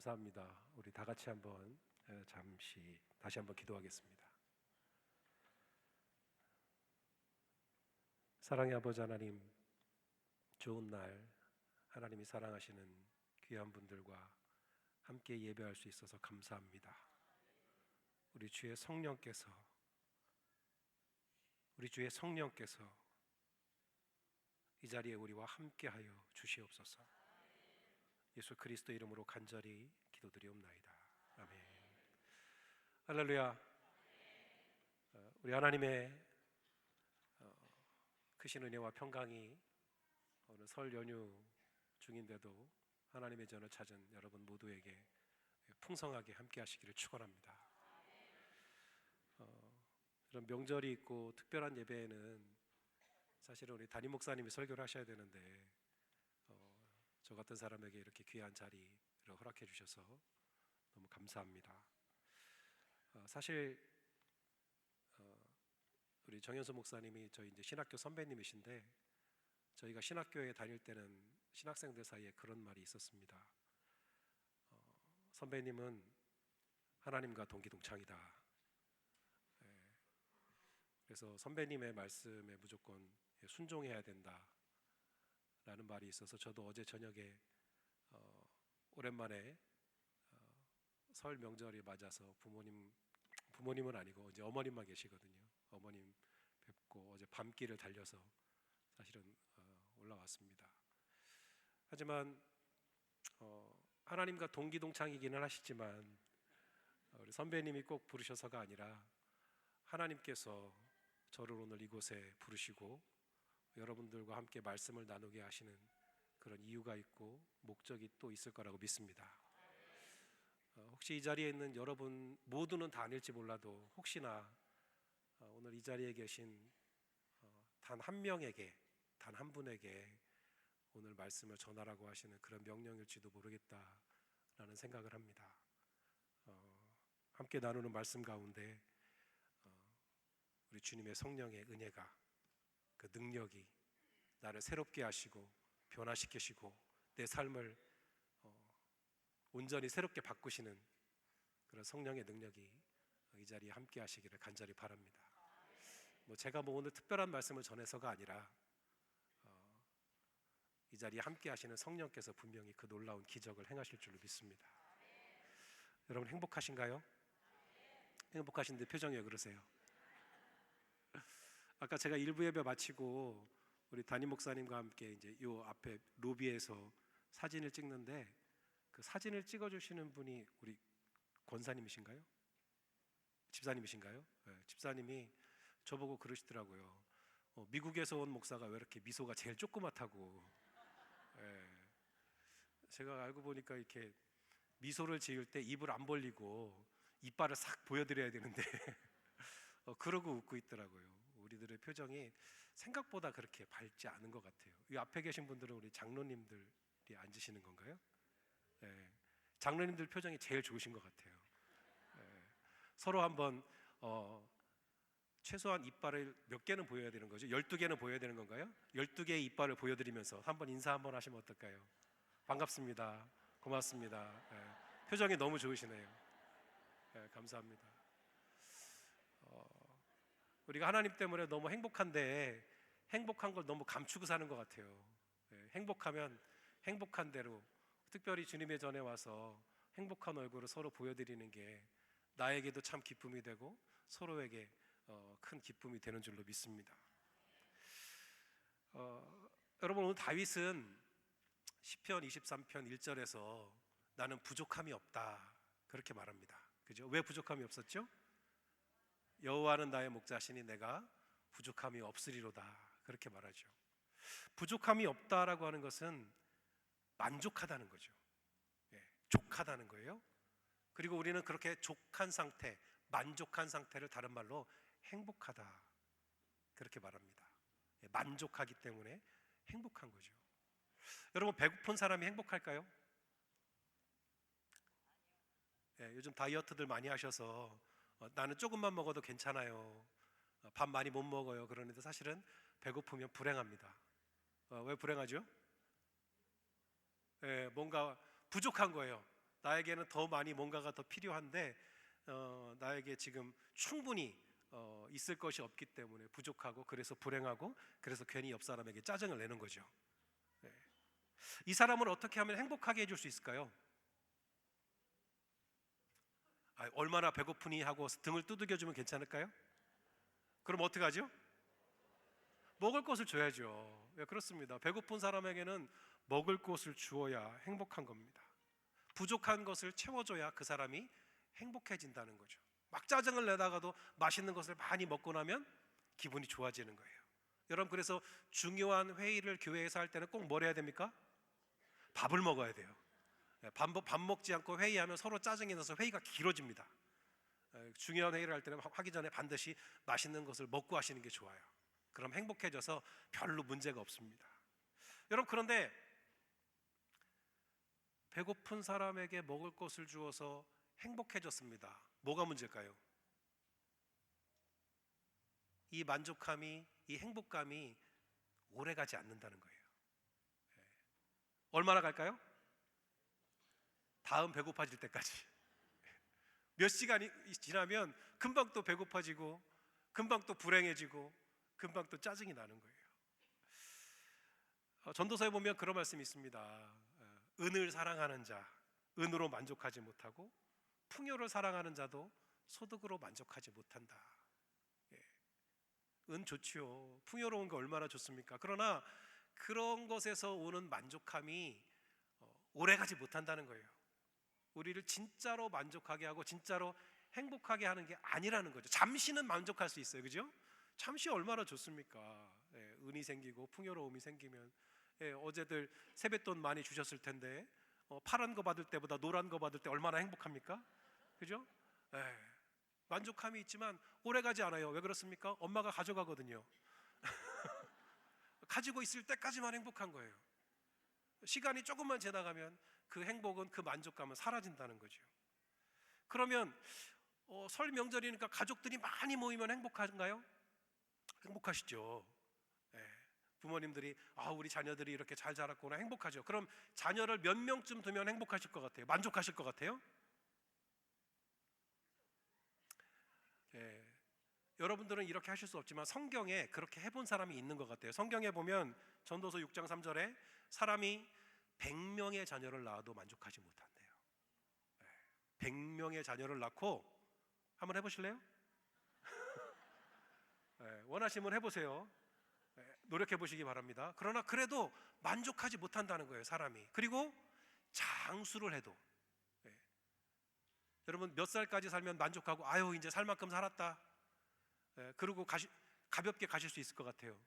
감사합니다. 우리 다 같이 한번 잠시 다시 한번 기도하겠습니다. 사랑의 아버지 하나님, 좋은 날 하나님이 사랑하시는 귀한 분들과 함께 예배할 수 있어서 감사합니다. 우리 주의 성령께서 이 자리에 우리와 함께하여 주시옵소서. 예수 그리스도 이름으로 간절히 기도드리옵나이다. 아멘. 할렐루야. 우리 하나님의 크신 은혜와 평강이 오늘 설 연휴 중인데도 하나님의 전을 찾은 여러분 모두에게 풍성하게 함께 하시기를 축원합니다. 이런 명절이 있고 특별한 예배에는 사실은 우리 담임 목사님이 설교를 하셔야 되는데 저 같은 사람에게 이렇게 귀한 자리를 허락해 주셔서 너무 감사합니다. 사실 우리 정현수 목사님이 저희 이제 신학교 선배님이신데, 저희가 신학교에 다닐 때는 신학생들 사이에 그런 말이 있었습니다. 선배님은 하나님과 동기동창이다. 그래서 선배님의 말씀에 무조건 순종해야 된다 라는 말이 있어서, 저도 어제 저녁에 오랜만에 설 명절이 맞아서 부모님은 아니고 이제 어머님만 계시거든요. 어머님 뵙고 어제 밤길을 달려서 사실은 올라왔습니다. 하지만 하나님과 동기동창이기는 하시지만 우리 선배님이 꼭 부르셔서가 아니라 하나님께서 저를 오늘 이곳에 부르시고 여러분들과 함께 말씀을 나누게 하시는 그런 이유가 있고 목적이 또 있을 거라고 믿습니다. 혹시 이 자리에 있는 여러분 모두는 다 아닐지 몰라도 혹시나 오늘 이 자리에 계신 단 한 명에게, 단 한 분에게 오늘 말씀을 전하라고 하시는 그런 명령일지도 모르겠다라는 생각을 합니다. 함께 나누는 말씀 가운데 우리 주님의 성령의 은혜가, 그 능력이 나를 새롭게 하시고 변화시키시고 내 삶을 온전히 새롭게 바꾸시는 그런 성령의 능력이 이 자리에 함께 하시기를 간절히 바랍니다. 제가 오늘 특별한 말씀을 전해서가 아니라 이 자리에 함께 하시는 성령께서 분명히 그 놀라운 기적을 행하실 줄로 믿습니다. 여러분 행복하신가요? 행복하신데 표정이 왜 그러세요? 아까 제가 일부 예배 마치고 우리 담임 목사님과 함께 이제 요 앞에 로비에서 사진을 찍는데, 그 사진을 찍어주시는 분이 우리 권사님이신가요? 집사님이신가요? 네, 집사님이 저보고 그러시더라고요. 미국에서 온 목사가 왜 이렇게 미소가 제일 조그맣다고. 네, 제가 알고 보니까 이렇게 미소를 지을 때 입을 안 벌리고 이빨을 싹 보여드려야 되는데 그러고 웃고 있더라고요. 우리들의 표정이 생각보다 그렇게 밝지 않은 것 같아요. 이 앞에 계신 분들은 우리 장로님들이 앉으시는 건가요? 네, 장로님들 표정이 제일 좋으신 것 같아요. 네, 서로 한번 최소한 이빨을 몇 개는 보여야 되는 거죠? 12개는 보여야 되는 건가요? 12개의 이빨을 보여드리면서 한번 인사 한번 하시면 어떨까요? 반갑습니다. 고맙습니다. 네, 표정이 너무 좋으시네요. 네, 감사합니다. 우리가 하나님 때문에 너무 행복한데 행복한 걸 너무 감추고 사는 것 같아요. 행복하면 행복한 대로, 특별히 주님의 전에 와서 행복한 얼굴을 서로 보여드리는 게 나에게도 참 기쁨이 되고 서로에게 큰 기쁨이 되는 줄로 믿습니다. 여러분, 오늘 다윗은 시편 23편 1절에서 나는 부족함이 없다 그렇게 말합니다. 그죠? 왜 부족함이 없었죠? 여호와는 나의 목자시니 내가 부족함이 없으리로다 그렇게 말하죠. 부족함이 없다라고 하는 것은 만족하다는 거죠. 족하다는 거예요. 그리고 우리는 그렇게 족한 상태, 만족한 상태를 다른 말로 행복하다 그렇게 말합니다. 만족하기 때문에 행복한 거죠. 여러분, 배고픈 사람이 행복할까요? 요즘 다이어트들 많이 하셔서 나는 조금만 먹어도 괜찮아요, 밥 많이 못 먹어요 그러는데 사실은 배고프면 불행합니다. 왜 불행하죠? 뭔가 부족한 거예요. 나에게는 더 많이 뭔가가 더 필요한데 나에게 지금 충분히 있을 것이 없기 때문에 부족하고, 그래서 불행하고, 그래서 괜히 옆 사람에게 짜증을 내는 거죠. 네. 이 사람을 어떻게 하면 행복하게 해줄 수 있을까요? 얼마나 배고프니 하고 등을 두들겨주면 괜찮을까요? 그럼 어떻게 하죠? 먹을 것을 줘야죠. 예, 그렇습니다. 배고픈 사람에게는 먹을 것을 주어야 행복한 겁니다. 부족한 것을 채워줘야 그 사람이 행복해진다는 거죠. 막 짜증을 내다가도 맛있는 것을 많이 먹고 나면 기분이 좋아지는 거예요. 여러분, 그래서 중요한 회의를 교회에서 할 때는 꼭 뭘 해야 됩니까? 밥을 먹어야 돼요. 밥 먹지 않고 회의하면 서로 짜증이 나서 회의가 길어집니다. 중요한 회의를 할 때는 하기 전에 반드시 맛있는 것을 먹고 하시는 게 좋아요. 그럼 행복해져서 별로 문제가 없습니다. 여러분, 그런데 배고픈 사람에게 먹을 것을 주어서 행복해졌습니다. 뭐가 문제일까요? 이 만족함이, 이 행복감이 오래가지 않는다는 거예요. 얼마나 갈까요? 다음 배고파질 때까지. 몇 시간이 지나면 금방 또 배고파지고, 금방 또 불행해지고, 금방 또 짜증이 나는 거예요. 전도서에 보면 그런 말씀이 있습니다. 은을 사랑하는 자, 은으로 만족하지 못하고, 풍요를 사랑하는 자도 소득으로 만족하지 못한다. 은 좋지요. 풍요로운 거 얼마나 좋습니까? 그러나 그런 것에서 오는 만족함이 오래가지 못한다는 거예요. 우리를 진짜로 만족하게 하고 진짜로 행복하게 하는 게 아니라는 거죠. 잠시는 만족할 수 있어요, 그죠? 잠시 얼마나 좋습니까? 은이 생기고 풍요로움이 생기면, 어제들 세뱃돈 많이 주셨을 텐데 파란 거 받을 때보다 노란 거 받을 때 얼마나 행복합니까? 그죠? 만족함이 있지만 오래가지 않아요. 왜 그렇습니까? 엄마가 가져가거든요. 가지고 있을 때까지만 행복한 거예요. 시간이 조금만 지나가면 그 행복은, 그 만족감은 사라진다는 거죠. 그러면 설 명절이니까 가족들이 많이 모이면 행복한가요? 행복하시죠. 부모님들이 우리 자녀들이 이렇게 잘 자랐구나, 행복하죠. 그럼 자녀를 몇 명쯤 두면 행복하실 것 같아요? 만족하실 것 같아요? 여러분들은 이렇게 하실 수 없지만 성경에 그렇게 해본 사람이 있는 것 같아요. 성경에 보면 전도서 6장 3절에 사람이 100명의 자녀를 낳아도 만족하지 못한대요. 100명의 자녀를 낳고, 한번 해보실래요? 원하시면 해보세요. 노력해 보시기 바랍니다. 그러나 그래도 만족하지 못한다는 거예요, 사람이. 그리고 장수를 해도, 여러분 몇 살까지 살면 만족하고 아유 이제 살 만큼 살았다, 그리고 가볍게 가실 수 있을 것 같아요.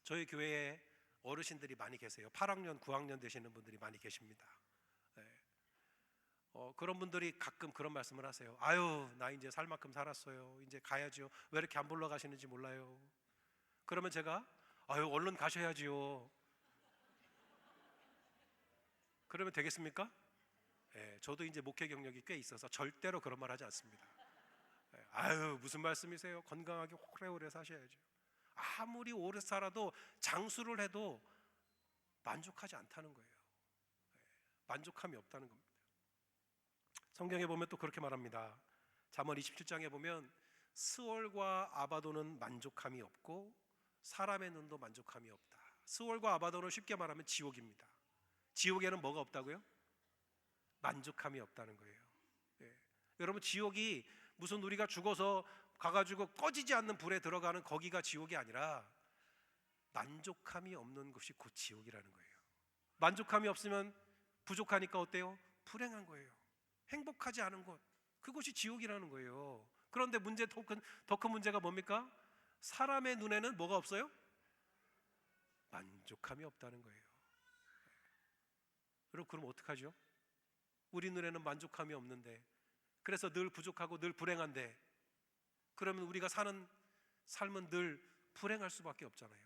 저희 교회에 어르신들이 많이 계세요. 8학년, 9학년 되시는 분들이 많이 계십니다. 그런 분들이 가끔 그런 말씀을 하세요. 아유 나 이제 살 만큼 살았어요, 이제 가야죠. 왜 이렇게 안 불러 가시는지 몰라요. 그러면 제가 아유 얼른 가셔야지요. 그러면 되겠습니까? 저도 이제 목회 경력이 꽤 있어서 절대로 그런 말 하지 않습니다. 아유 무슨 말씀이세요? 건강하게 오래오래 사셔야죠. 아무리 오래 살아도 장수를 해도 만족하지 않다는 거예요. 만족함이 없다는 겁니다. 성경에 보면 또 그렇게 말합니다. 잠언 27장에 보면 스월과 아바도는 만족함이 없고 사람의 눈도 만족함이 없다. 스월과 아바도는 쉽게 말하면 지옥입니다. 지옥에는 뭐가 없다고요? 만족함이 없다는 거예요. 여러분 지옥이 무슨 우리가 죽어서 가가지고 꺼지지 않는 불에 들어가는 거기가 지옥이 아니라 만족함이 없는 것이 곧 지옥이라는 거예요. 만족함이 없으면 부족하니까 어때요? 불행한 거예요. 행복하지 않은 것, 그것이 지옥이라는 거예요. 그런데 더 큰 문제가 뭡니까? 사람의 눈에는 뭐가 없어요? 만족함이 없다는 거예요. 여러분 그럼 어떡하죠? 우리 눈에는 만족함이 없는데, 그래서 늘 부족하고 늘 불행한데, 그러면 우리가 사는 삶은 늘 불행할 수밖에 없잖아요.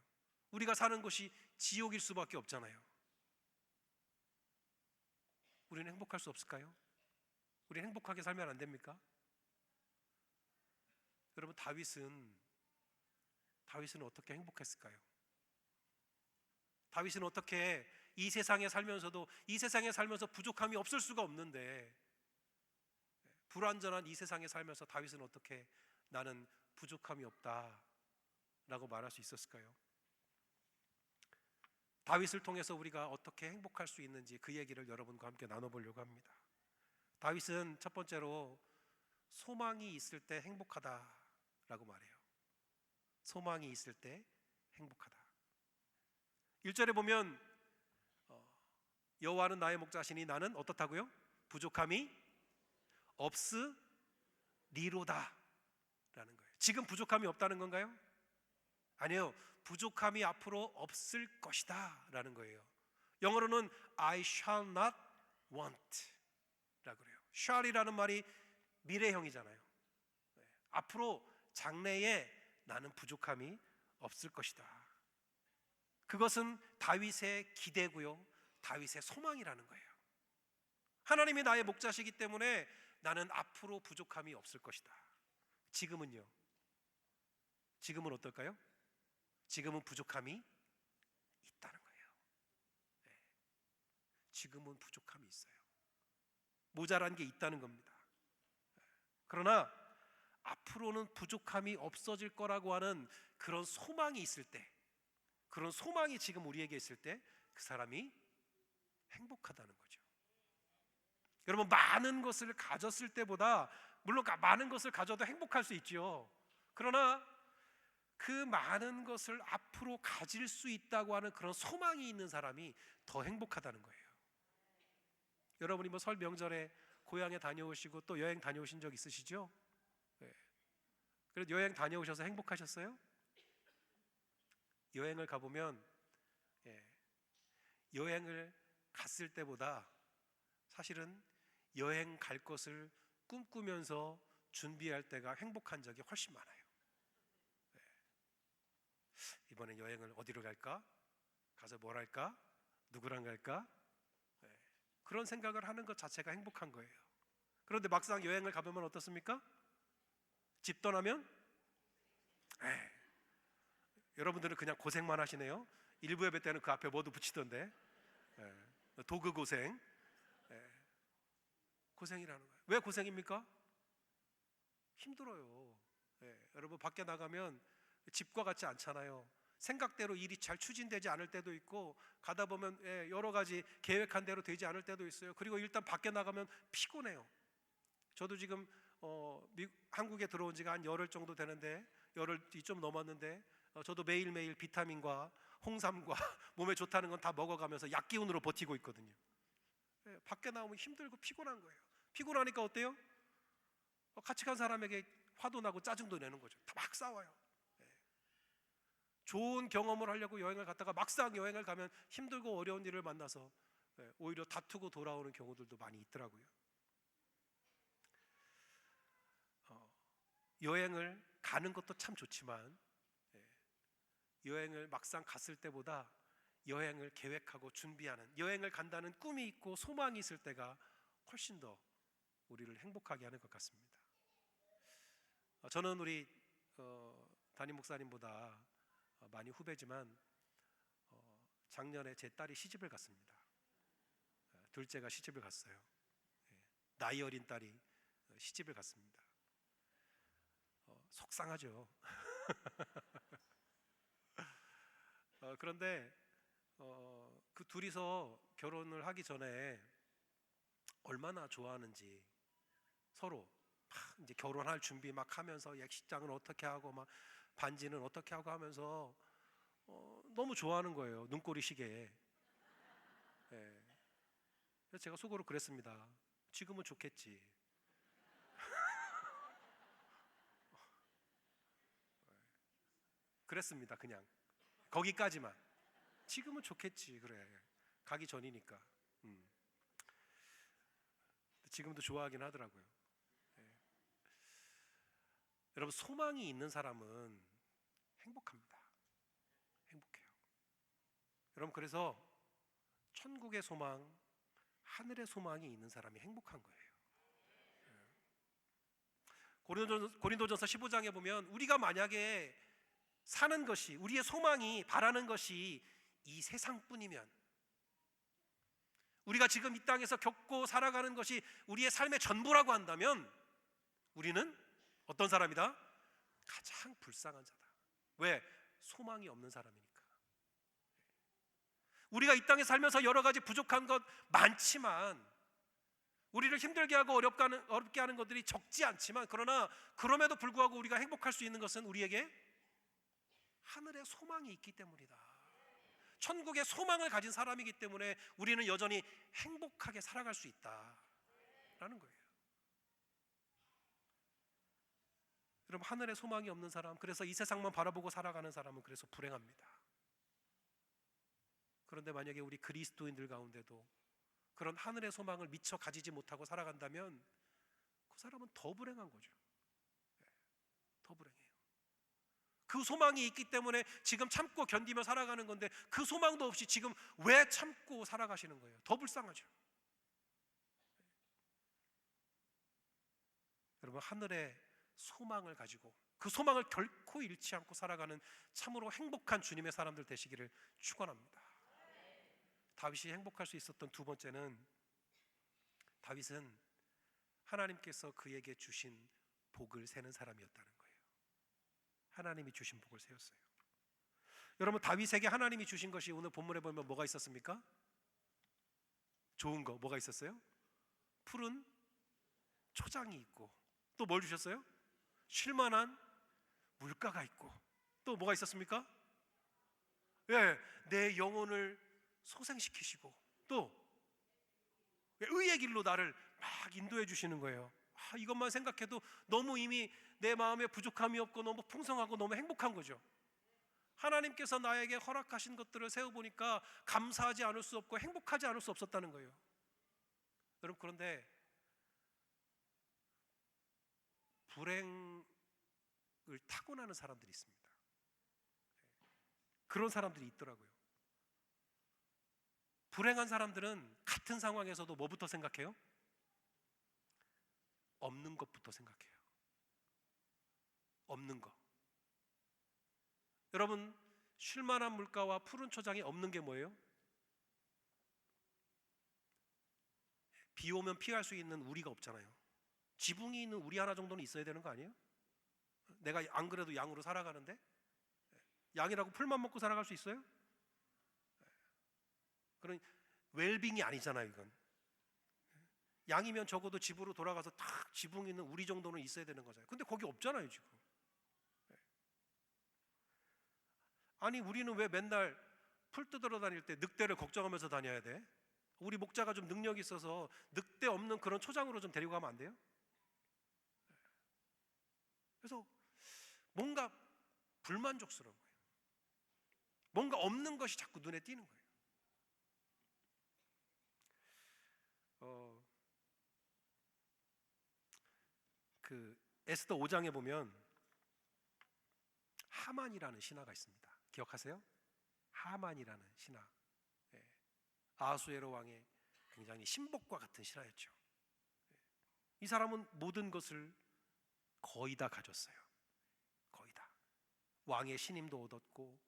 우리가 사는 곳이 지옥일 수밖에 없잖아요. 우리는 행복할 수 없을까요? 우리는 행복하게 살면 안 됩니까? 여러분 다윗은 어떻게 행복했을까요? 다윗은 어떻게 이 세상에 살면서도 이 세상에 살면서 부족함이 없을 수가 없는데, 불완전한 이 세상에 살면서 다윗은 어떻게 나는 부족함이 없다라고 말할 수 있었을까요? 다윗을 통해서 우리가 어떻게 행복할 수 있는지 그 얘기를 여러분과 함께 나눠보려고 합니다. 다윗은 첫 번째로 소망이 있을 때 행복하다라고 말해요. 소망이 있을 때 행복하다. 1절에 보면 여호와는 나의 목자시니 나는 어떻다고요? 부족함이 없으리로다 라는 거예요. 지금 부족함이 없다는 건가요? 아니요, 부족함이 앞으로 없을 것이다 라는 거예요. 영어로는 I shall not want 라고 그래요. shall이라는 말이 미래형이잖아요. 앞으로 장래에 나는 부족함이 없을 것이다. 그것은 다윗의 기대고요, 다윗의 소망이라는 거예요. 하나님이 나의 목자시기 때문에 나는 앞으로 부족함이 없을 것이다. 지금은요? 지금은 어떨까요? 지금은 부족함이 있다는 거예요. 지금은 부족함이 있어요. 모자란 게 있다는 겁니다. 그러나 앞으로는 부족함이 없어질 거라고 하는 그런 소망이 있을 때, 그런 소망이 지금 우리에게 있을 때 그 사람이 행복하다는 거죠. 여러분, 많은 것을 가졌을 때보다, 물론 많은 것을 가져도 행복할 수 있죠. 그러나 그 많은 것을 앞으로 가질 수 있다고 하는 그런 소망이 있는 사람이 더 행복하다는 거예요. 여러분이 뭐 설 명절에 고향에 다녀오시고 또 여행 다녀오신 적 있으시죠? 네. 그래도 여행 다녀오셔서 행복하셨어요? 여행을 가보면 여행을 갔을 때보다 사실은 여행 갈 것을 꿈꾸면서 준비할 때가 행복한 적이 훨씬 많아요. 이번엔 여행을 어디로 갈까? 가서 뭘 할까? 누구랑 갈까? 그런 생각을 하는 것 자체가 행복한 거예요. 그런데 막상 여행을 가보면 어떻습니까? 집 떠나면 여러분들은 그냥 고생만 하시네요. 일부 예배 때는 그 앞에 뭐도 붙이던데, 도그 고생. 고생이라는 거예요. 왜 고생입니까? 힘들어요. 여러분, 밖에 나가면 집과 같지 않잖아요. 생각대로 일이 잘 추진되지 않을 때도 있고, 가다 보면 여러 가지 계획한 대로 되지 않을 때도 있어요. 그리고 일단 밖에 나가면 피곤해요. 저도 지금 한국에 들어온 지가 한 열흘 정도 되는데, 열흘이 좀 넘었는데, 저도 매일매일 비타민과 홍삼과 몸에 좋다는 건 다 먹어가면서 약 기운으로 버티고 있거든요. 밖에 나오면 힘들고 피곤한 거예요. 피곤하니까 어때요? 같이 간 사람에게 화도 나고 짜증도 내는 거죠. 다 막 싸워요. 좋은 경험을 하려고 여행을 갔다가 막상 여행을 가면 힘들고 어려운 일을 만나서 오히려 다투고 돌아오는 경우들도 많이 있더라고요. 여행을 가는 것도 참 좋지만 여행을 막상 갔을 때보다 여행을 계획하고 준비하는, 여행을 간다는 꿈이 있고 소망이 있을 때가 훨씬 더 우리를 행복하게 하는 것 같습니다. 저는 우리 담임 목사님보다 많이 후배지만 작년에 제 딸이 시집을 갔습니다. 둘째가 시집을 갔어요. 나이 어린 딸이 시집을 갔습니다. 속상하죠. 그런데 그 둘이서 결혼을 하기 전에 얼마나 좋아하는지, 서로 막 이제 결혼할 준비 막 하면서 약식장은 어떻게 하고 막 반지는 어떻게 하고 하면서 너무 좋아하는 거예요. 눈꼬리 시계에. 그래서 제가 속으로 그랬습니다. 지금은 좋겠지. 그랬습니다. 그냥 거기까지만. 지금은 좋겠지. 그래, 가기 전이니까. 지금도 좋아하긴 하더라고요. 여러분, 소망이 있는 사람은 행복합니다. 행복해요. 여러분, 그래서 천국의 소망, 하늘의 소망이 있는 사람이 행복한 거예요. 고린도전서 15장에 보면 우리가 만약에 사는 것이, 우리의 소망이 바라는 것이 이 세상뿐이면, 우리가 지금 이 땅에서 겪고 살아가는 것이 우리의 삶의 전부라고 한다면 우리는 어떤 사람이다? 가장 불쌍한 자다. 왜? 소망이 없는 사람이니까. 우리가 이 땅에 살면서 여러 가지 부족한 것 많지만, 우리를 힘들게 하고 어렵게 하는 것들이 적지 않지만, 그러나 그럼에도 불구하고 우리가 행복할 수 있는 것은 우리에게 하늘의 소망이 있기 때문이다. 천국의 소망을 가진 사람이기 때문에 우리는 여전히 행복하게 살아갈 수 있다라는 거예요. 여러분, 하늘의 소망이 없는 사람, 그래서 이 세상만 바라보고 살아가는 사람은 그래서 불행합니다. 그런데 만약에 우리 그리스도인들 가운데도 그런 하늘의 소망을 미처 가지지 못하고 살아간다면 그 사람은 더 불행한 거죠. 더 불행해요. 그 소망이 있기 때문에 지금 참고 견디며 살아가는 건데, 그 소망도 없이 지금 왜 참고 살아가시는 거예요? 더 불쌍하죠. 여러분, 하늘의 소망을 가지고 그 소망을 결코 잃지 않고 살아가는 참으로 행복한 주님의 사람들 되시기를 축원합니다. 다윗이 행복할 수 있었던 두 번째는, 다윗은 하나님께서 그에게 주신 복을 세는 사람이었다는 거예요. 하나님이 주신 복을 세웠어요. 여러분, 다윗에게 하나님이 주신 것이 오늘 본문에 보면 뭐가 있었습니까? 좋은 거 뭐가 있었어요? 푸른 초장이 있고, 또 뭘 주셨어요? 쉴만한 물가가 있고, 또 뭐가 있었습니까? 예, 내 영혼을 소생시키시고, 또 의의 길로 나를 막 인도해 주시는 거예요. 이것만 생각해도 너무 이미 내 마음에 부족함이 없고 너무 풍성하고 너무 행복한 거죠. 하나님께서 나에게 허락하신 것들을 세워보니까 감사하지 않을 수 없고 행복하지 않을 수 없었다는 거예요. 여러분, 그런데 불행을 타고나는 사람들이 있습니다. 그런 사람들이 있더라고요. 불행한 사람들은 같은 상황에서도 뭐부터 생각해요? 없는 것부터 생각해요. 없는 거. 여러분, 쉴만한 물가와 푸른 초장이 없는 게 뭐예요? 비 오면 피할 수 있는 우리가 없잖아요. 지붕이 있는 우리 하나 정도는 있어야 되는 거 아니에요? 내가 안 그래도 양으로 살아가는데, 양이라고 풀만 먹고 살아갈 수 있어요? 그런 웰빙이 아니잖아요, 이건. 양이면 적어도 집으로 돌아가서 딱 지붕 있는 우리 정도는 있어야 되는 거잖아요. 근데 거기 없잖아요, 지금. 아니, 우리는 왜 맨날 풀 뜯으러 다닐 때 늑대를 걱정하면서 다녀야 돼? 우리 목자가 좀 능력이 있어서 늑대 없는 그런 초장으로 좀 데리고 가면 안 돼요? 그래서 뭔가 불만족스러운 거예요. 뭔가 없는 것이 자꾸 눈에 띄는 거예요. 그 에스더 5장에 보면 하만이라는 신하가 있습니다. 기억하세요? 하만이라는 신하. 아하수에로 왕의 굉장히 신복과 같은 신하였죠. 이 사람은 모든 것을 거의 다 가졌어요. 거의 다. 왕의 신임도 얻었고,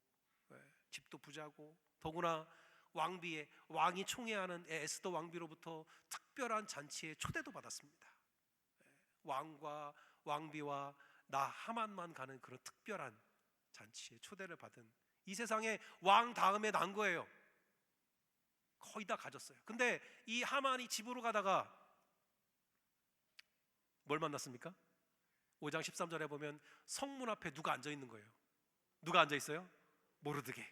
집도 부자고, 더구나 왕이 총애하는 에스더 왕비로부터 특별한 잔치에 초대도 받았습니다. 왕과 왕비와 나 하만만 가는 그런 특별한 잔치에 초대를 받은, 이 세상에 왕 다음에 난 거예요. 거의 다 가졌어요. 근데 이 하만이 집으로 가다가 뭘 만났습니까? 5장 13절에 보면 성문 앞에 누가 앉아 있는 거예요. 누가 앉아 있어요? 모르드게.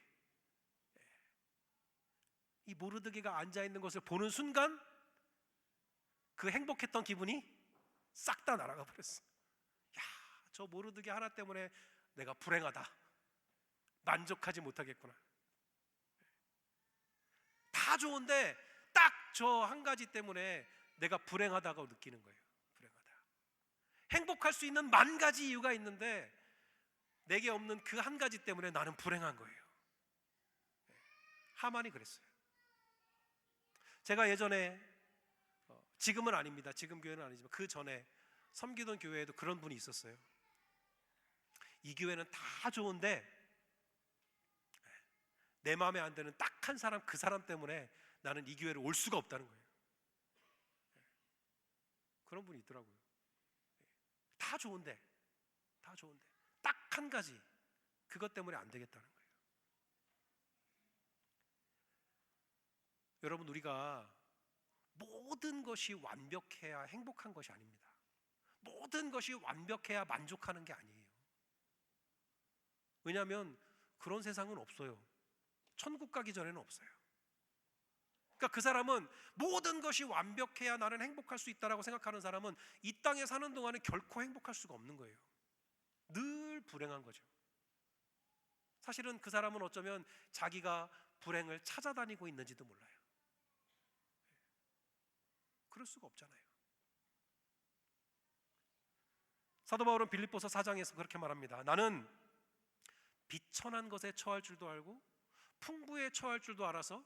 이 모르드게가 앉아 있는 것을 보는 순간 그 행복했던 기분이 싹 다 날아가 버렸어. 야, 저 모르드게 하나 때문에 내가 불행하다, 만족하지 못하겠구나. 다 좋은데 딱 저 한 가지 때문에 내가 불행하다고 느끼는 거예요. 불행하다. 행복할 수 있는 만 가지 이유가 있는데 내게 없는 그 한 가지 때문에 나는 불행한 거예요. 하만이 그랬어요. 제가 예전에, 지금은 아닙니다. 지금 교회는 아니지만 그 전에 섬기던 교회에도 그런 분이 있었어요. 이 교회는 다 좋은데 내 마음에 안 드는 딱 한 사람, 그 사람 때문에 나는 이 교회를 올 수가 없다는 거예요. 그런 분이 있더라고요. 다 좋은데 딱 한 가지, 그것 때문에 안 되겠다는 거예요. 여러분, 우리가 모든 것이 완벽해야 행복한 것이 아닙니다. 모든 것이 완벽해야 만족하는 게 아니에요. 왜냐하면 그런 세상은 없어요. 천국 가기 전에는 없어요. 그러니까 그 사람은 모든 것이 완벽해야 나는 행복할 수 있다라고 생각하는 사람은 이 땅에 사는 동안에 결코 행복할 수가 없는 거예요. 늘 불행한 거죠. 사실은 그 사람은 어쩌면 자기가 불행을 찾아다니고 있는지도 몰라요. 그럴 수가 없잖아요. 사도 바울은 빌립보서 4장에서 그렇게 말합니다. 나는 비천한 것에 처할 줄도 알고 풍부에 처할 줄도 알아서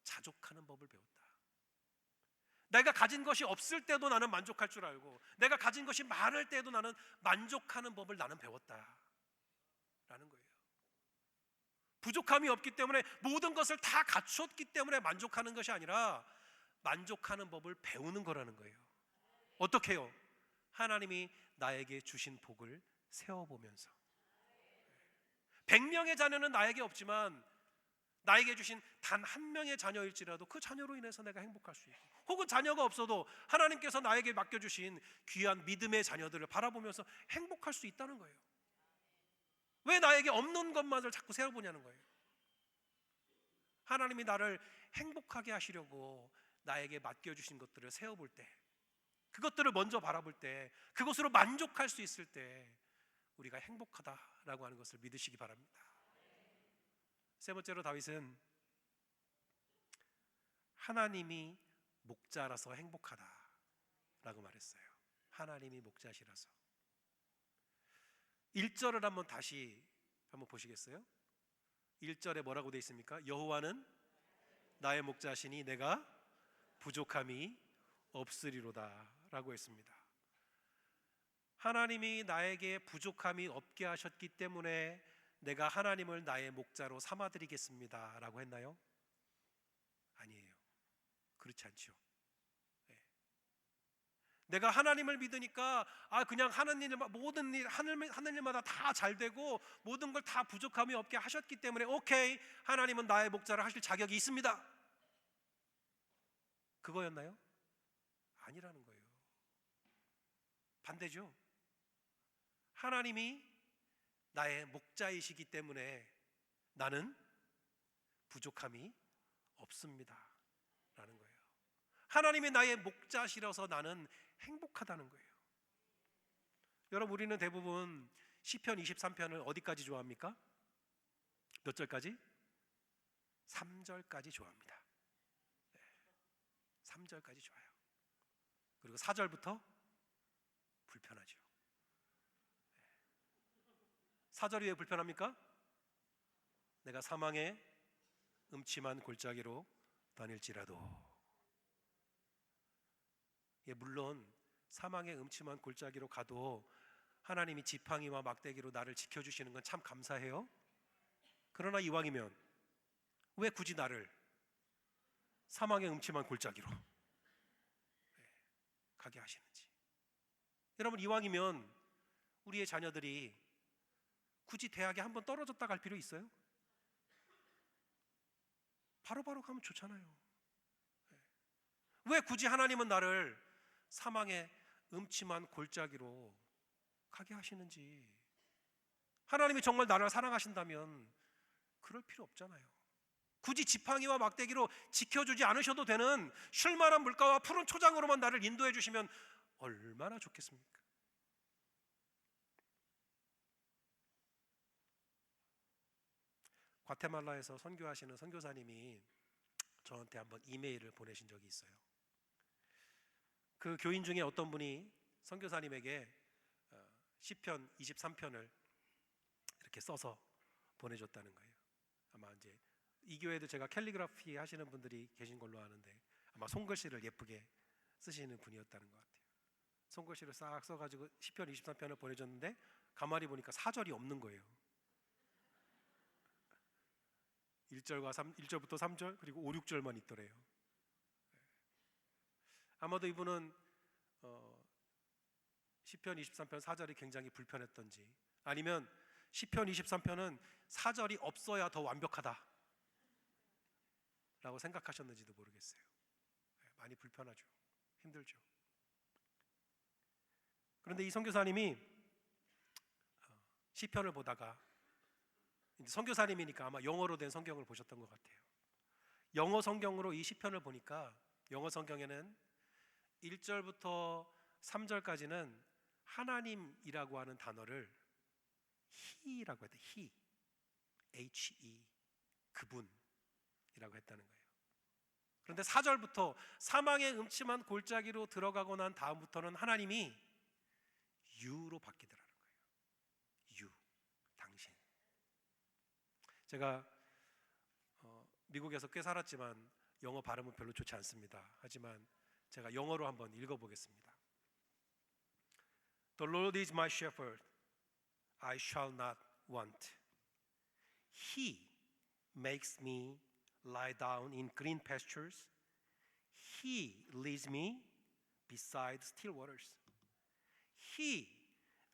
자족하는 법을 배웠다. 내가 가진 것이 없을 때도 나는 만족할 줄 알고 내가 가진 것이 많을 때도 나는 만족하는 법을 나는 배웠다 라는 거예요. 부족함이 없기 때문에, 모든 것을 다 갖추었기 때문에 만족하는 것이 아니라 만족하는 법을 배우는 거라는 거예요. 어떻게 해요? 하나님이 나에게 주신 복을 세어보면서. 100명의 자녀는 나에게 없지만 나에게 주신 단 한 명의 자녀일지라도 그 자녀로 인해서 내가 행복할 수 있고, 혹은 자녀가 없어도 하나님께서 나에게 맡겨주신 귀한 믿음의 자녀들을 바라보면서 행복할 수 있다는 거예요. 왜 나에게 없는 것만을 자꾸 세어보냐는 거예요. 하나님이 나를 행복하게 하시려고 나에게 맡겨주신 것들을 세어볼 때, 그것들을 먼저 바라볼 때, 그것으로 만족할 수 있을 때 우리가 행복하다라고 하는 것을 믿으시기 바랍니다. 세 번째로 다윗은 하나님이 목자라서 행복하다라고 말했어요. 하나님이 목자시라서. 1절을 다시 한번 보시겠어요? 1절에 뭐라고 되어 있습니까? 여호와는 나의 목자시니 내가 부족함이 없으리로다 라고 했습니다. 하나님이 나에게 부족함이 없게 하셨기 때문에 내가 하나님을 나의 목자로 삼아드리겠습니다 라고 했나요? 아니에요. 그렇지 않죠. 내가 하나님을 믿으니까 그냥 모든 일 하는 일마다 다 잘 되고 모든 걸 다 부족함이 없게 하셨기 때문에 오케이, 하나님은 나의 목자를 하실 자격이 있습니다, 그거였나요? 아니라는 거예요. 반대죠. 하나님이 나의 목자이시기 때문에 나는 부족함이 없습니다 라는 거예요. 하나님이 나의 목자시라서 나는 행복하다는 거예요. 여러분, 우리는 대부분 시편 23편을 어디까지 좋아합니까? 몇 절까지? 3절까지 좋아합니다. 3절까지 좋아요. 그리고 4절부터 불편하죠. 4절이 왜 불편합니까? 내가 사망의 음침한 골짜기로 다닐지라도. 물론 사망의 음침한 골짜기로 가도 하나님이 지팡이와 막대기로 나를 지켜주시는 건 참 감사해요. 그러나 이왕이면 왜 굳이 나를 사망의 음침한 골짜기로 가게 하시는지. 여러분, 이왕이면 우리의 자녀들이 굳이 대학에 한번 떨어졌다 갈 필요 있어요? 바로바로 가면 좋잖아요. 왜 굳이 하나님은 나를 사망의 음침한 골짜기로 가게 하시는지. 하나님이 정말 나를 사랑하신다면 그럴 필요 없잖아요. 굳이 지팡이와 막대기로 지켜주지 않으셔도 되는 쉴만한 물가와 푸른 초장으로만 나를 인도해 주시면 얼마나 좋겠습니까? 과테말라에서 선교하시는 선교사님이 저한테 한번 이메일을 보내신 적이 있어요. 그 교인 중에 어떤 분이 선교사님에게 시편 23편을 이렇게 써서 보내줬다는 거예요. 아마 이제 이 교회도 제가 캘리그라피 하시는 분들이 계신 걸로 아는데 아마 손글씨를 예쁘게 쓰시는 분이었다는 것 같아요. 손글씨를 싹 써가지고 시편 23편을 보내줬는데 가만히 보니까 4절이 없는 거예요. 1절부터 3절 그리고 5, 6절만 있더래요. 아마도 이분은 시편 23편 4절이 굉장히 불편했던지, 아니면 시편 23편은 4절이 없어야 더 완벽하다 라고 생각하셨는지도 모르겠어요. 많이 불편하죠. 힘들죠. 그런데 이 선교사님이 시편을 보다가, 이제 선교사님이니까 아마 영어로 된 성경을 보셨던 것 같아요. 영어 성경으로 이 시편을 보니까 영어 성경에는 1절부터 3절까지는 하나님이라고 하는 단어를 He라고 해야 돼. He, He, 그분이라고 했다는 거예요. 그런데 4절부터 사망의 음침한 골짜기로 들어가고 난 다음부터는 하나님이 You로 바뀌더라는 거예요. You, 당신. 제가 미국에서 꽤 살았지만 영어 발음은 별로 좋지 않습니다. 하지만 제가 영어로 한번 읽어보겠습니다. The Lord is my shepherd, I shall not want. He makes me lie down in green pastures. He leads me beside still waters. He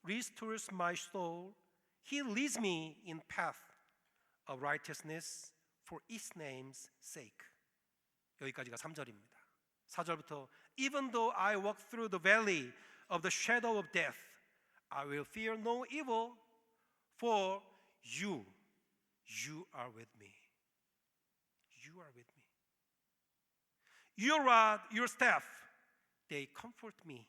restores my soul. He leads me in path of righteousness for His name's sake. 여기까지가 3절입니다. 4절부터 Even though I walk through the valley of the shadow of death, I will fear no evil, for you are with me. You are with me. Your rod, your staff, they comfort me.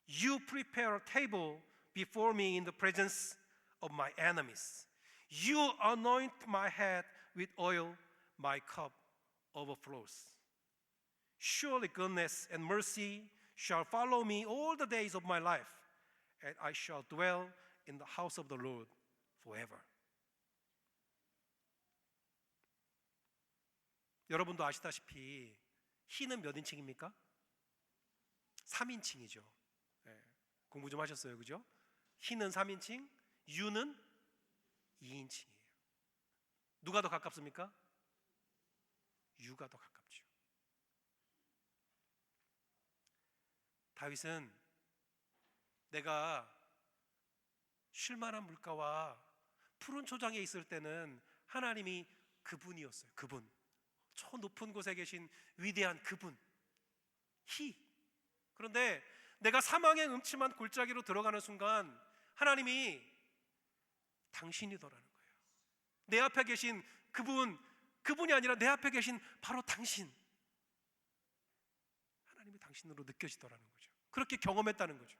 You prepare a table before me in the presence of my enemies. You anoint my head with oil, my cup overflows. Surely goodness and mercy shall follow me all the days of my life, and I shall dwell in the house of the Lord forever. 여러분도 아시다시피 He는 몇 인칭입니까? 3인칭이죠. 공부 좀 하셨어요, 그죠? He는 3인칭, You는 2인칭이에요. 누가 더 가깝습니까? You가 더 가깝죠. 다윗은 내가 쉴만한 물가와 푸른 초장에 있을 때는 하나님이 그분이었어요. 그분, 저 높은 곳에 계신 위대한 그분, He. 그런데 내가 사망의 음침한 골짜기로 들어가는 순간 하나님이 당신이더라는 거예요. 내 앞에 계신 그분이 아니라 내 앞에 계신 바로 당신, 하나님이 당신으로 느껴지더라는 거죠. 그렇게 경험했다는 거죠.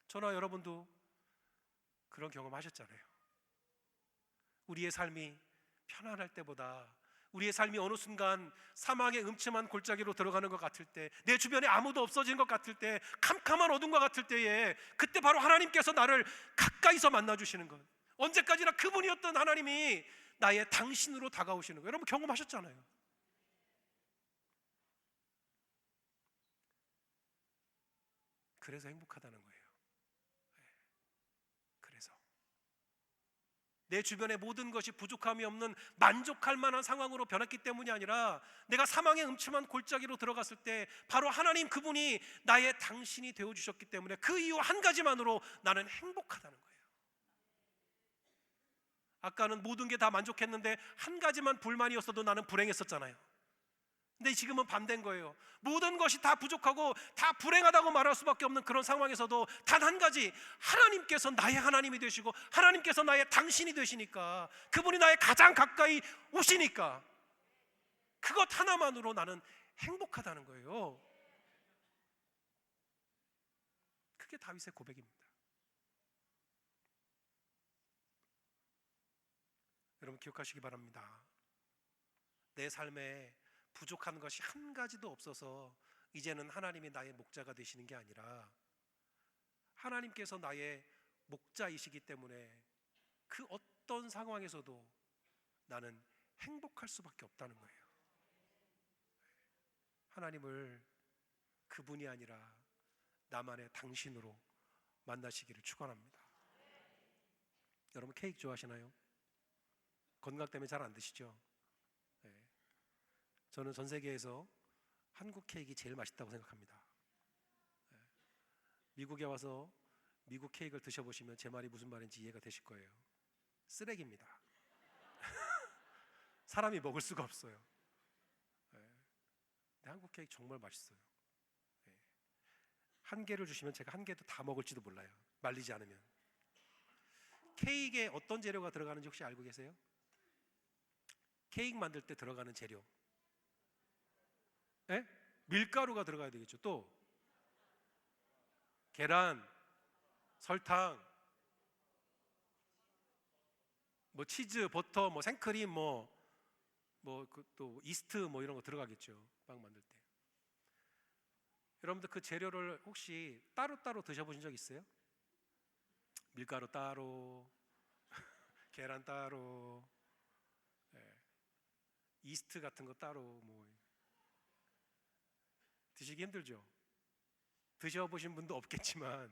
저나 여러분도 그런 경험하셨잖아요. 우리의 삶이 편안할 때보다, 우리의 삶이 어느 순간 사망의 음침한 골짜기로 들어가는 것 같을 때, 내 주변에 아무도 없어진 것 같을 때, 캄캄한 어둠과 같을 때에, 그때 바로 하나님께서 나를 가까이서 만나주시는 것, 언제까지나 그분이었던 하나님이 나의 당신으로 다가오시는 거, 여러분 경험하셨잖아요. 그래서 행복하다는 거예요. 그래서 내 주변의 모든 것이 부족함이 없는 만족할 만한 상황으로 변했기 때문이 아니라, 내가 사망의 음침한 골짜기로 들어갔을 때 바로 하나님 그분이 나의 당신이 되어주셨기 때문에 그 이유 한 가지만으로 나는 행복하다는 거예요. 아까는 모든 게 다 만족했는데 한 가지만 불만이었어도 나는 불행했었잖아요. 근데 지금은 반대인 거예요. 모든 것이 다 부족하고 다 불행하다고 말할 수밖에 없는 그런 상황에서도 단 한 가지, 하나님께서 나의 하나님이 되시고 하나님께서 나의 당신이 되시니까, 그분이 나의 가장 가까이 오시니까 그것 하나만으로 나는 행복하다는 거예요. 그게 다윗의 고백입니다. 여러분 기억하시기 바랍니다. 내 삶에 부족한 것이 한 가지도 없어서 이제는 하나님이 나의 목자가 되시는 게 아니라, 하나님께서 나의 목자이시기 때문에 그 어떤 상황에서도 나는 행복할 수밖에 없다는 거예요. 하나님을 그분이 아니라 나만의 당신으로 만나시기를 축원합니다. 여러분 케이크 좋아하시나요? 건강 때문에 잘 안 드시죠? 네. 저는 전 세계에서 한국 케이크 제일 맛있다고 생각합니다. 네. 미국에 와서 미국 케이크를 드셔보시면 제 말이 무슨 말인지 이해가 되실 거예요. 쓰레기입니다. 사람이 먹을 수가 없어요. 네. 근데 한국 케이크 정말 맛있어요. 네. 한 개를 주시면 제가 한 개도 다 먹을지도 몰라요. 말리지 않으면. 케이크에 어떤 재료가 들어가는지 혹시 알고 계세요? 케이크 만들 때 들어가는 재료. 네? 밀가루가 들어가야 되겠죠. 또 계란, 설탕, 뭐 치즈, 버터, 뭐 생크림, 또 이스트 뭐 이런 거 들어가겠죠. 빵 만들 때. 여러분들 그 재료를 혹시 따로따로 드셔보신 적 있어요? 밀가루 따로, 계란 따로, 예, 이스트 같은 거 따로 뭐 드시기 힘들죠. 드셔보신 분도 없겠지만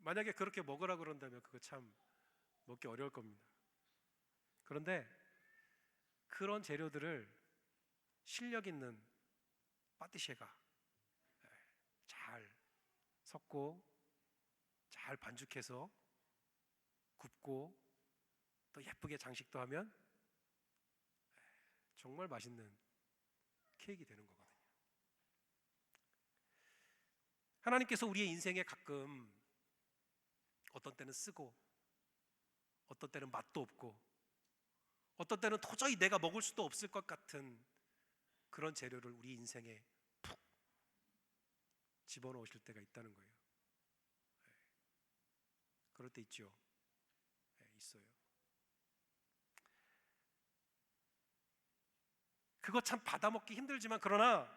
만약에 그렇게 먹으라 그런다면 그거 참 먹기 어려울 겁니다. 그런데 그런 재료들을 실력 있는 파티셰가 잘 섞고 잘 반죽해서 굽고 또 예쁘게 장식도 하면 정말 맛있는 케이크가 되는 거거든요. 하나님께서 우리의 인생에 가끔 어떤 때는 쓰고 어떤 때는 맛도 없고 어떤 때는 도저히 내가 먹을 수도 없을 것 같은 그런 재료를 우리 인생에 푹 집어넣으실 때가 있다는 거예요. 그럴 때 있죠. 있어요. 그거 참 받아먹기 힘들지만 그러나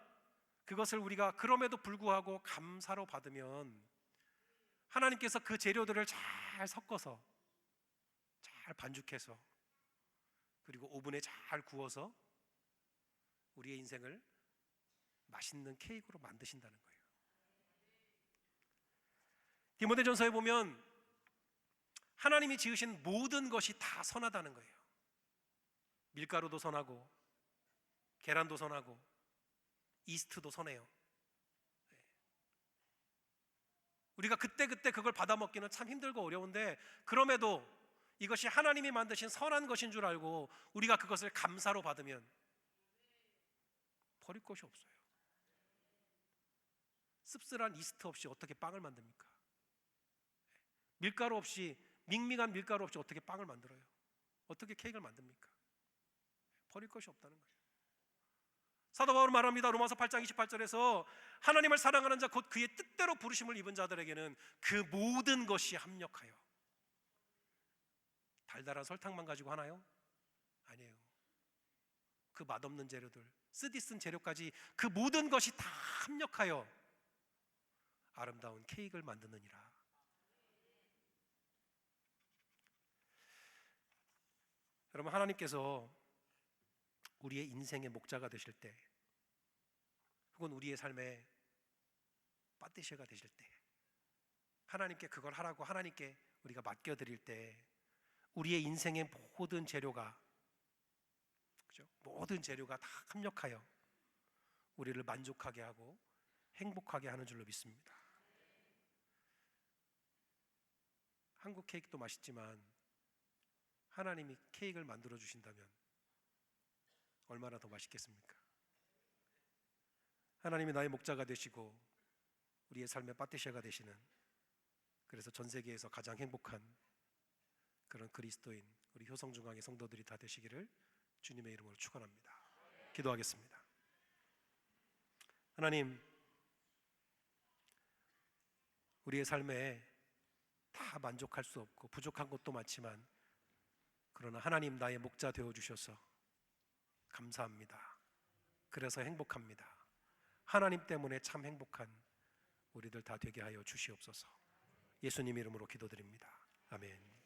그것을 우리가 그럼에도 불구하고 감사로 받으면 하나님께서 그 재료들을 잘 섞어서 잘 반죽해서 그리고 오븐에 잘 구워서 우리의 인생을 맛있는 케이크로 만드신다는 거예요. 디모데전서에 보면 하나님이 지으신 모든 것이 다 선하다는 거예요. 밀가루도 선하고 계란도 선하고 이스트도 선해요. 우리가 그때그때 그걸 받아먹기는 참 힘들고 어려운데 그럼에도 이것이 하나님이 만드신 선한 것인 줄 알고 우리가 그것을 감사로 받으면 버릴 것이 없어요. 씁쓸한 이스트 없이 어떻게 빵을 만듭니까? 밀가루 없이 밍밍한 밀가루 없이 어떻게 빵을 만들어요? 어떻게 케이크를 만듭니까? 버릴 것이 없다는 거예요. 사도 바울은 말합니다. 로마서 8장 28절에서 하나님을 사랑하는 자 곧 그의 뜻대로 부르심을 입은 자들에게는 그 모든 것이 합력하여. 달달한 설탕만 가지고 하나요? 아니에요. 그 맛없는 재료들, 쓰디쓴 재료까지 그 모든 것이 다 합력하여 아름다운 케이크를 만드느니라. 여러분, 하나님께서 우리의 인생의 목자가 되실 때 혹은 우리의 삶의 파티셰가 되실 때 하나님께 그걸 하라고 하나님께 우리가 맡겨드릴 때 우리의 인생의 모든 재료가 그죠? 모든 재료가 다 합력하여 우리를 만족하게 하고 행복하게 하는 줄로 믿습니다. 한국 케이크도 맛있지만 하나님이 케이크를 만들어 주신다면 얼마나 더 맛있겠습니까? 하나님이 나의 목자가 되시고 우리의 삶의 파티셰가 되시는, 그래서 전 세계에서 가장 행복한 그런 그리스도인 우리 효성중앙의 성도들이 다 되시기를 주님의 이름으로 축원합니다. 기도하겠습니다. 하나님, 우리의 삶에 다 만족할 수 없고 부족한 것도 많지만 그러나 하나님 나의 목자 되어 주셔서 감사합니다. 그래서 행복합니다. 하나님 때문에 참 행복한 우리들 다 되게 하여 주시옵소서. 예수님 이름으로 기도드립니다. 아멘.